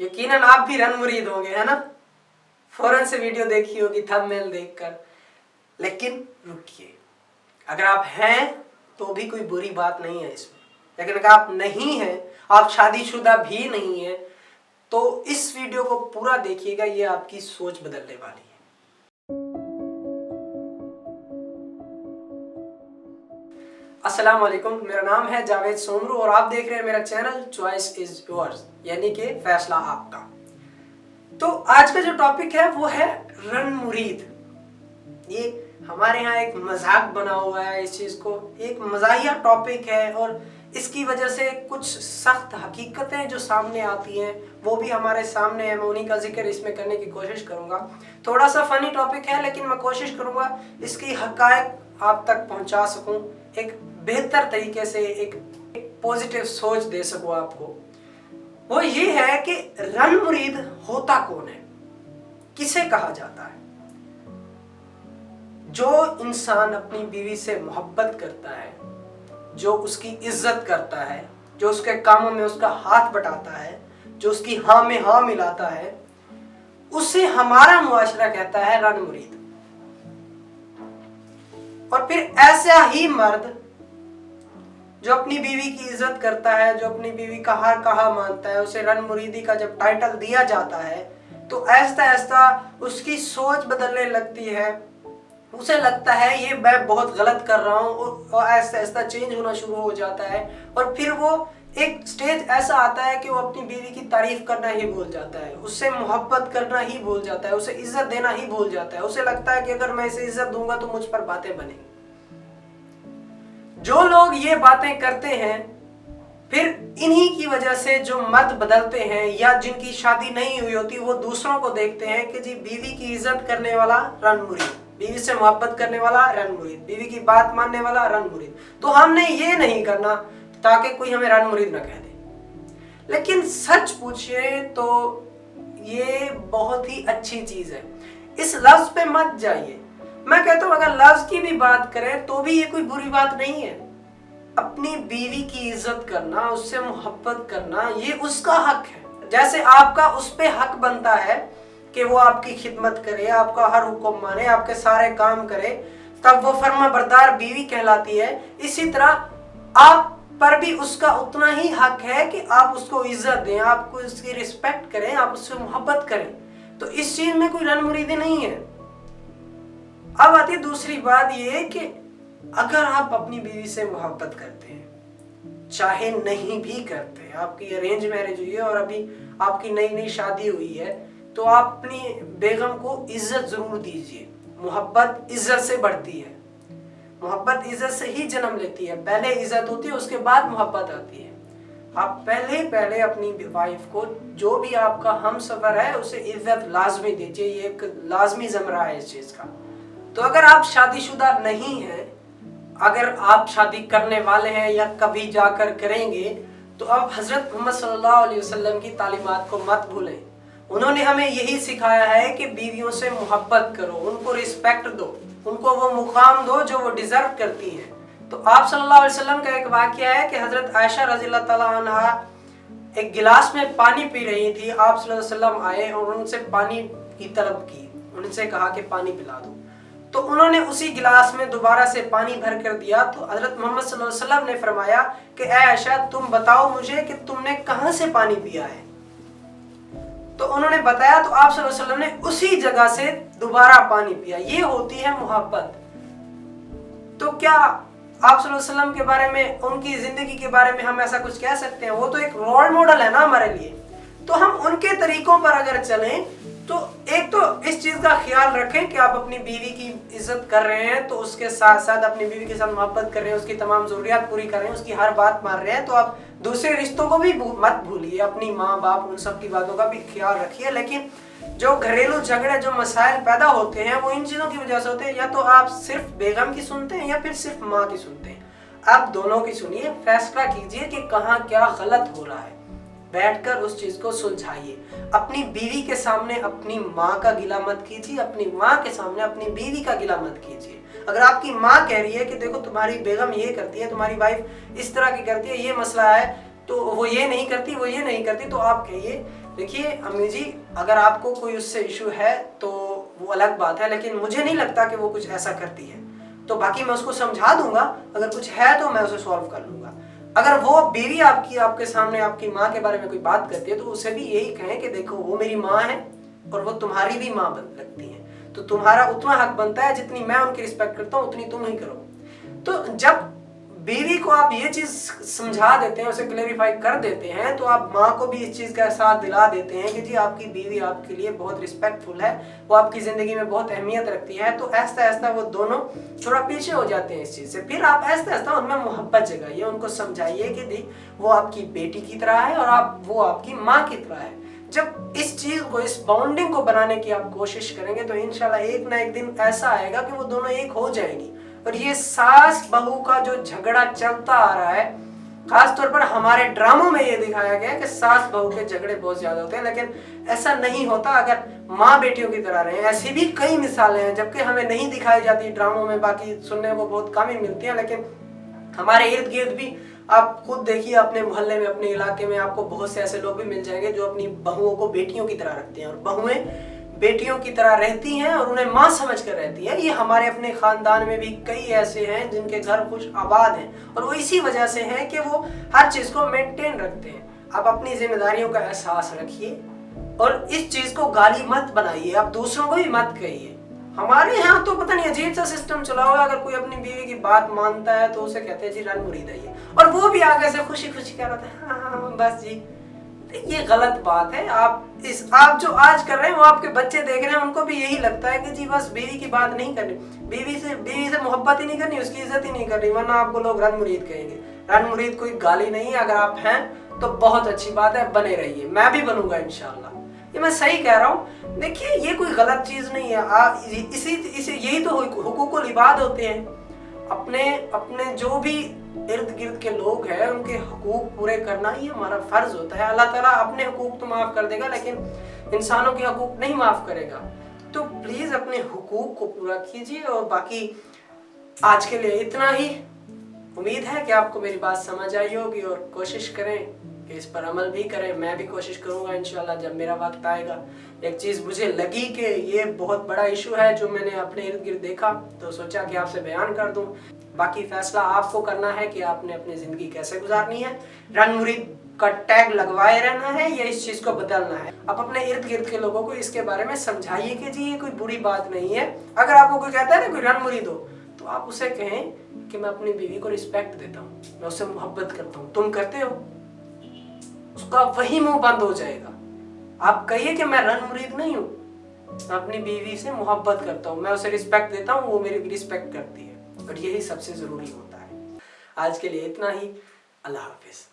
यकीनन आप भी रन मुरीद होंगे, है ना। फौरन से वीडियो देखी होगी थंबनेल देखकर। लेकिन रुकिए, अगर आप हैं तो भी कोई बुरी बात नहीं है इसमें, लेकिन अगर आप नहीं हैं, आप शादीशुदा भी नहीं है, तो इस वीडियो को पूरा देखिएगा, ये आपकी सोच बदलने वाली है। अस्सलाम वालेकुम, मेरा नाम है जावेद सोमरू और आप देख रहे हैं मेरा चैनल चॉइस इज योर्स, यानी कि फैसला आपका। तो आज का जो टॉपिक है वो है रन मुरीद। ये हमारे यहाँ एक मजाक बना हुआ है, इस चीज को एक मजाहिया टॉपिक है और इसकी वजह से कुछ सख्त हकीकतें जो सामने आती हैं वो भी हमारे सामने है। मैं उन्हीं का जिक्र इसमें करने की कोशिश करूंगा। थोड़ा सा फनी टॉपिक है, लेकिन मैं कोशिश करूंगा इसकी हकायक आप तक पहुंचा सकूं, एक बेहतर तरीके से एक पॉजिटिव सोच दे सकूं आपको। वो ये है कि रन मुरीद होता कौन है, किसे कहा जाता है। जो इंसान अपनी बीवी से मोहब्बत करता है, जो उसकी इज्जत करता है, जो उसके कामों में उसका हाथ बटाता है, जो उसकी हाँ में हाँ मिलाता है, उसे हमारा मुआशरा कहता है रन मुरीद। और फिर ऐसा ही मर्द जो अपनी बीवी की इज्जत करता है, जो अपनी बीवी का हर कहा मानता है, उसे रन मुरीदी का जब टाइटल दिया जाता है तो ऐसा ऐसा उसकी सोच बदलने लगती है। उसे लगता है ये मैं बहुत गलत कर रहा हूँ और ऐसा ऐसा चेंज होना शुरू हो जाता है। और फिर वो एक स्टेज ऐसा आता है कि वो अपनी बीवी की तारीफ करना ही भूल जाता है, उससे मोहब्बत करना ही भूल जाता है, उसे इज्जत देना ही भूल जाता है। उसे लगता है कि अगर मैं इसे इज्जत दूंगा तो मुझ पर बातें बनेंगी। जो लोग ये बातें करते हैं, फिर इन्हीं की वजह से जो मर्द बदलते हैं या जिनकी शादी नहीं हुई होती, वो दूसरों को देखते हैं कि जी बीवी की इज्जत करने वाला रन मुरीद, बीवी से मोहब्बत करने वाला रन मुरीद, बीवी की बात मानने वाला रन मुरीद। तो हमने ये नहीं करना ताकि कोई हमें रन मुरीद ना कह दे। लेकिन सच पूछिए तो ये बहुत ही अच्छी चीज है। इस लफ्ज पे मत जाइए। मैं कहता हूं अगर लफ्ज की भी बात करें तो भी ये कोई बुरी बात नहीं है। अपनी बीवी की इज्जत करना, उससे मोहब्बत करना, ये उसका हक है। जैसे आपका उस पे हक बनता है कि वो आपकी खिदमत करे, आपका हर हुक्म माने, आपके सारे काम करे, तब वो फर्मा बरदार बीवी कहलाती है। इसी तरह आप पर भी उसका उतना ही हक है कि आप उसको इज्जत दें, आप उसकी रिस्पेक्ट करें, आप उससे मोहब्बत करें। तो इस चीज में कोई रन मुरीदी नहीं है। अब आती है दूसरी बात, ये कि अगर आप अपनी बीवी से मोहब्बत करते हैं, चाहे नहीं भी करते, आपकी अरेंज मैरिज हुई है और अभी आपकी नई नई शादी हुई है, तो आप अपनी बेगम को इज्जत जरूर दीजिए। मोहब्बत इज्जत से बढ़ती है, मोहब्बत इज्जत से ही जन्म लेती है। पहले इज्जत होती है, उसके बाद मोहब्बत आती है। आप पहले अपनी वाइफ को, जो भी आपका हमसफर है, उसे इज्जत लाजमी दीजिए। ये एक लाजमी जमरा है इस चीज का। तो अगर आप शादीशुदा नहीं हैं, अगर आप शादी करने वाले हैं या कभी जाकर करेंगे, तो आप हजरत मोहम्मद सल्लल्लाहु अलैहि वसल्लम की तालीमात को मत भूलें। उन्होंने हमें यही सिखाया है कि बीवियों से मोहब्बत करो, उनको रिस्पेक्ट दो, उनको वो मुकाम दो जो वो डिजर्व करती हैं। तो आप सल्लल्लाहु अलैहि वसल्लम का एक वाकया है कि हजरत आयशा रज़ियल्लाहु ताला अन्हा एक गिलास में पानी पी रही थी। आप सल्लल्लाहु अलैहि वसल्लम आए और उनसे पानी की तलब की, उनसे कहा कि पानी पिला दो। तो उन्होंने उसी गिलास में दोबारा से पानी भर कर दिया। तो हजरत मोहम्मद सल्लल्लाहु अलैहि वसल्लम ने फरमाया कि ऐ आयशा, तुम बताओ मुझे कि तुमने कहां से पानी पिया है। तो उन्होंने बताया, तो आप सल्लल्लाहु अलैहि वसल्लम ने उसी जगह से दोबारा पानी पिया। ये होती है मोहब्बत। तो क्या आप सल्लल्लाहु अलैहि वसल्लम के बारे में, उनकी जिंदगी के बारे में हम ऐसा कुछ कह सकते हैं? वो तो एक रोल मॉडल है ना हमारे लिए। तो हम उनके तरीकों पर अगर चलें तो एक तो इस चीज का ख्याल रखें कि आप अपनी बीवी की इज्जत कर रहे हैं, तो उसके साथ साथ अपनी बीवी के साथ मोहब्बत कर रहे हैं, उसकी तमाम जरूरियात पूरी कर रहे हैं, उसकी हर बात मान रहे हैं। तो आप दूसरे रिश्तों को भी मत भूलिए, अपनी माँ बाप उन सब की बातों का भी ख्याल रखिए। लेकिन जो घरेलू झगड़े, जो मसाइल पैदा होते हैं, वो इन चीजों की वजह से होते हैं। या तो आप सिर्फ बेगम की सुनते हैं या फिर सिर्फ माँ की सुनते हैं। आप दोनों की सुनिए, फैसला कीजिए कि कहाँ क्या गलत हो रहा है, बैठकर उस चीज को सुलझाइए। अपनी बीवी के सामने अपनी माँ का गिला मत कीजिए, अपनी माँ के सामने अपनी बीवी का गिला मत कीजिए। अगर आपकी माँ कह रही है कि देखो तुम्हारी बेगम ये करती है, तुम्हारी वाइफ इस तरह की करती है, ये मसला है, तो वो ये नहीं करती, वो ये नहीं करती, तो आप कहिए देखिए अम्मी जी, अगर आपको कोई उससे इशू है तो वो अलग बात है, लेकिन मुझे नहीं लगता कि वो कुछ ऐसा करती है। तो बाकी मैं उसको समझा दूंगा, अगर कुछ है तो मैं उसे सॉल्व कर लूंगा। अगर वो बीवी आपकी आपके सामने आपकी माँ के बारे में कोई बात करती है तो उसे भी यही कहें कि देखो वो मेरी माँ है और वो तुम्हारी भी माँ लगती है, तो तुम्हारा उतना हक बनता है जितनी मैं उनकी रिस्पेक्ट करता हूँ उतनी तुम ही करो। तो जब बीवी को आप ये चीज समझा देते हैं, उसे क्लेरिफाई कर देते हैं, तो आप माँ को भी इस चीज का एहसास दिला देते हैं कि जी आपकी बीवी आपके लिए बहुत रिस्पेक्टफुल है, वो आपकी जिंदगी में बहुत अहमियत रखती है। तो ऐसा ऐसा वो दोनों थोड़ा पीछे हो जाते हैं इस चीज से। फिर आप ऐसा ऐसा उनमें मोहब्बत जगाइए, उनको समझाइए कि दी वो आपकी बेटी की तरह है और वो आपकी माँ की तरह है। जब इस चीज को, इस बॉन्डिंग को बनाने की आप कोशिश करेंगे तो इंशाल्लाह एक ना एक दिन ऐसा आएगा कि वो दोनों एक हो जाएंगी। और ये सास बहू का जो झगड़ा चलता आ रहा है, खास तौर पर हमारे ड्रामों में ये दिखाया गया है कि सास बहू के झगड़े बहुत ज्यादा होते हैं, लेकिन ऐसा नहीं होता अगर माँ बेटियों की तरह रहे। ऐसी भी कई मिसालें हैं जबकि हमें नहीं दिखाई जाती ड्रामों में, बाकी सुनने को बहुत कम ही मिलती है, लेकिन हमारे इर्द गिर्द भी आप खुद देखिए, अपने मोहल्ले में, अपने इलाके में आपको बहुत से ऐसे लोग भी मिल जाएंगे जो अपनी बहुओं को बेटियों की तरह रखते हैं और बहुएं बेटियों की तरह रहती हैं और उन्हें माँ समझ कर रहती है। ये हमारे अपने खानदान में भी कई ऐसे हैं जिनके घर खुश आबाद हैं और वो इसी वजह से हैं कि वो हर चीज को मेंटेन रखते हैं। आप अपनी जिम्मेदारियों का एहसास रखिए और इस चीज को गाली मत बनाइए, आप दूसरों को भी मत कहिए। हमारे यहाँ तो पता नहीं अजीब सा सिस्टम चला हुआ है, अगर कोई अपनी बीवी की बात मानता है तो उसे कहते हैं जी रन मुरीद है ये, और वो भी आगे से खुशी खुशी कह रहा था हाँ बस जी। ये गलत बात है। आप जो आज कर रहे हैं वो आपके बच्चे देख रहे हैं, उनको भी यही लगता है कि जी बस बीवी की बात नहीं करनी, बीवी से मोहब्बत ही नहीं करनी, उसकी इज्जत ही नहीं करनी, वरना आपको लोग रन मुरीद कहेंगे। रन मुरीद कोई गाली नहीं है, अगर आप हैं तो बहुत अच्छी बात है, बने रहिए, मैं भी बनूंगा इंशाल्लाह। ये मैं सही कह रहा हूँ। देखिए ये कोई गलत चीज नहीं है, इसी यही तो हुकूकुल इबाद होते हैं। अपने जो भी इर्द गिर्द के लोग हैं उनके हुकूक पूरे करना ही हमारा फर्ज होता है। अल्लाह ताला अपने हुकूक तो माफ कर देगा लेकिन इंसानों के हुकूक नहीं माफ करेगा। तो प्लीज अपने हुकूक को पूरा कीजिए। और बाकी आज के लिए इतना ही। उम्मीद है कि आपको मेरी बात समझ आई होगी और कोशिश करें कि इस पर अमल भी करें। मैं भी कोशिश करूंगा इंशाल्लाह जब मेरा वक्त आएगा। एक चीज़ मुझे लगी कि ये बहुत बड़ा इशू है जो मैंने अपने इर्द गिर्द देखा, तो सोचा कि आपसे बयान कर दूं। बाकी फैसला आपको करना है कि आपने अपनी ज़िंदगी कैसे गुजारनी है। रन मुरीद का टैग लगवाए रहना है या इस चीज़ को बदलना है। आप अपने इर्द गिर्द के लोगों को इसके बारे में समझाइए कि जी ये कोई बुरी बात नहीं है। अगर आपको कोई कहता है ना कोई रन मुरीद हो, तो आप उसे कहें कि मैं अपनी बीवी को रिस्पेक्ट देता हूँ, मैं उससे मोहब्बत करता हूँ। तुम करते हो, उसका वही मुंह बंद हो जाएगा। आप कहिए कि मैं रन मुरीद नहीं हूँ, मैं अपनी बीवी से मोहब्बत करता हूँ, मैं उसे रिस्पेक्ट देता हूँ, वो मेरी रिस्पेक्ट करती है, और यही सबसे जरूरी होता है। आज के लिए इतना ही। अल्लाह हाफिज।